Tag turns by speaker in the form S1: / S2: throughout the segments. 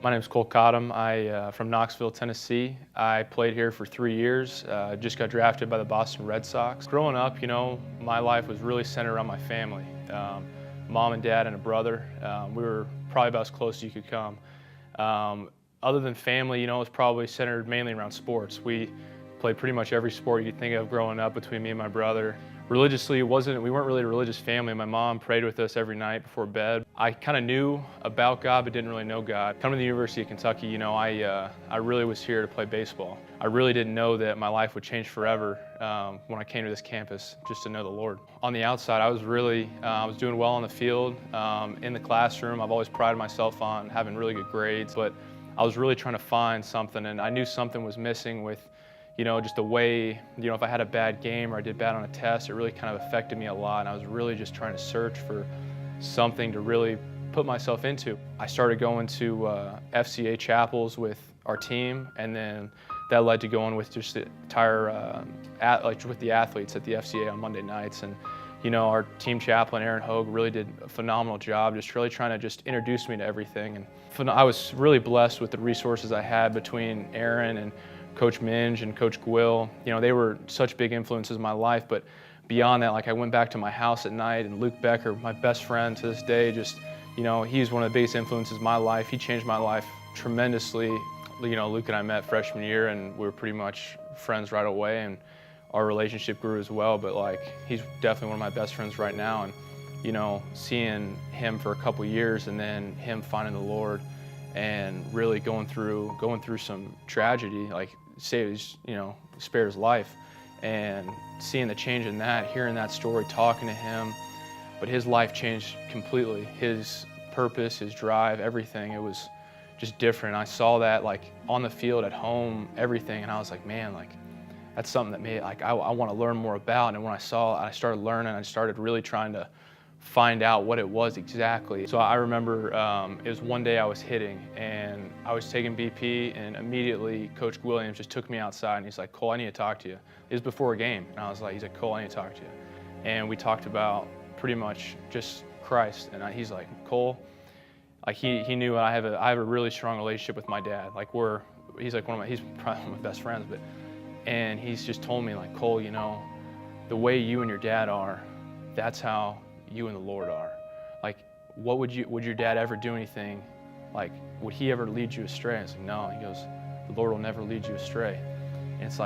S1: My name is Kole Cottam. From Knoxville, Tennessee. I played here for 3 years. Just got drafted by the Boston Red Sox. Growing up, my life was really centered around my family. Mom and dad and a brother. We were probably about as close as you could come. Other than family, it was probably centered mainly around sports. We played pretty much every sport you could think of growing up between me and my brother. Religiously, we weren't really a religious family. My mom prayed with us every night before bed. I kind of knew about God, but didn't really know God. Coming to the University of Kentucky, I really was here to play baseball. I really didn't know that my life would change forever when I came to this campus, just to know the Lord. On the outside, I was doing well on the field, in the classroom. I've always prided myself on having really good grades, but I was really trying to find something, and I knew something was missing with just the way, if I had a bad game or I did bad on a test, it really kind of affected me a lot. And I was really just trying to search for something to really put myself into. I started going to FCA chapels with our team, and then that led to going with just the entire, with the athletes at the FCA on Monday nights. And our team chaplain, Aaron Hogue, really did a phenomenal job, just really trying to just introduce me to everything. And I was really blessed with the resources I had between Aaron and Coach Minge and Coach Gwill. They were such big influences in my life, but beyond that, I went back to my house at night, and Luke Becker, my best friend to this day, he's one of the biggest influences in my life. He changed my life tremendously. Luke and I met freshman year, and we were pretty much friends right away, and our relationship grew as well, but he's definitely one of my best friends right now. And seeing him for a couple years, and then him finding the Lord and really going through some tragedy, spared his life, and seeing the change in that, hearing that story, talking to him. But his life changed completely. His purpose, his drive, everything, it was just different. I saw that on the field, at home, everything, and I was like, man, that's something that I want to learn more about. And when I started learning, I started really trying to find out what it was exactly. So I remember it was one day I was hitting, and I was taking BP, and immediately Coach Williams just took me outside, and he's like, Cole, I need to talk to you. It was before a game, and he's like, Cole, I need to talk to you. And we talked about pretty much just Christ, and he's like, Cole, he knew I have a really strong relationship with my dad. He's probably one of my best friends, and he's just told me, Cole, the way you and your dad are, that's how you and the Lord are. Would your dad ever do anything? Would he ever lead you astray? I was like, no. He goes, the Lord will never lead you astray. And it's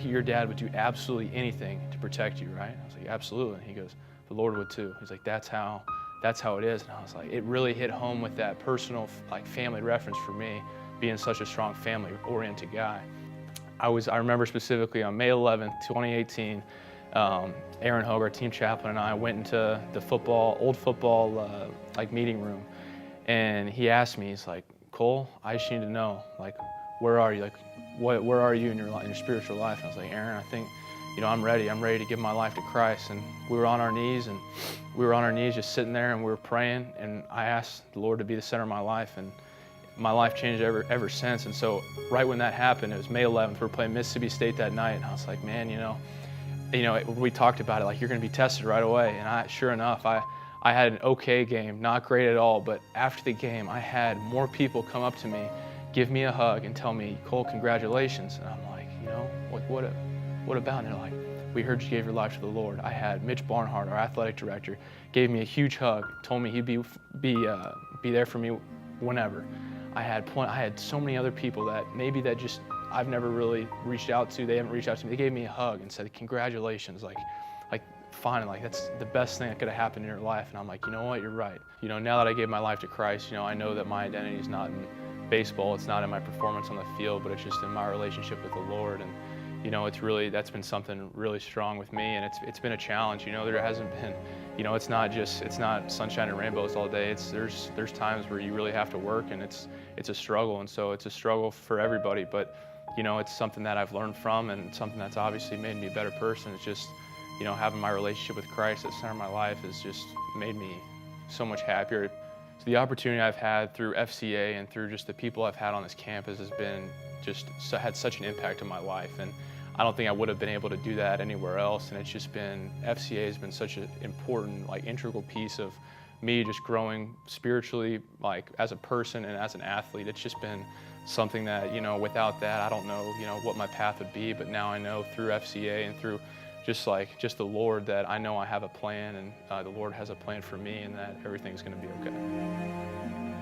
S1: your dad would do absolutely anything to protect you, right? I was like, absolutely. And he goes, the Lord would too. He's like, that's how it is. And I was like, it really hit home with that personal, family reference for me, being such a strong family-oriented guy. I remember specifically on May 11th, 2018, Aaron Hogue, our team chaplain, and I went into the old football meeting room, and he asked me, he's like, Cole, I just need to know, where are you? Where are you in your spiritual life? And I was like, Aaron, I think, I'm ready to give my life to Christ. And we were on our knees, just sitting there, and we were praying, and I asked the Lord to be the center of my life, and my life changed ever since. And so right when that happened, it was May 11th, we were playing Mississippi State that night, and I was like, man, we talked about it, you're going to be tested right away. And sure enough, I had an okay game, not great at all, but after the game, I had more people come up to me, give me a hug, and tell me, Cole, congratulations. And I'm like, what about? And they're like, we heard you gave your life to the Lord. I had Mitch Barnhart, our athletic director, gave me a huge hug, told me he'd be there for me whenever. I had so many other people that I've never really reached out to. They haven't reached out to me. They gave me a hug and said, congratulations, finally, that's the best thing that could have happened in your life. And I'm like, you know what, you're right. Now that I gave my life to Christ, I know that my identity is not in baseball, it's not in my performance on the field, but it's just in my relationship with the Lord. And that's been something really strong with me, and it's been a challenge. There hasn't been, it's not sunshine and rainbows all day. There's times where you really have to work, and it's a struggle, and so it's a struggle for everybody. But it's something that I've learned from, and something that's obviously made me a better person. It's just having my relationship with Christ at the center of my life has just made me so much happier. So the opportunity I've had through FCA and through just the people I've had on this campus has been had such an impact on my life, and I don't think I would have been able to do that anywhere else. And it's just been, FCA has been such an important, integral piece of me just growing spiritually, like as a person and as an athlete. It's just been something that, without that, I don't know, what my path would be. But now I know through FCA and through just the Lord, that I know I have a plan, and the Lord has a plan for me, and that everything's going to be okay.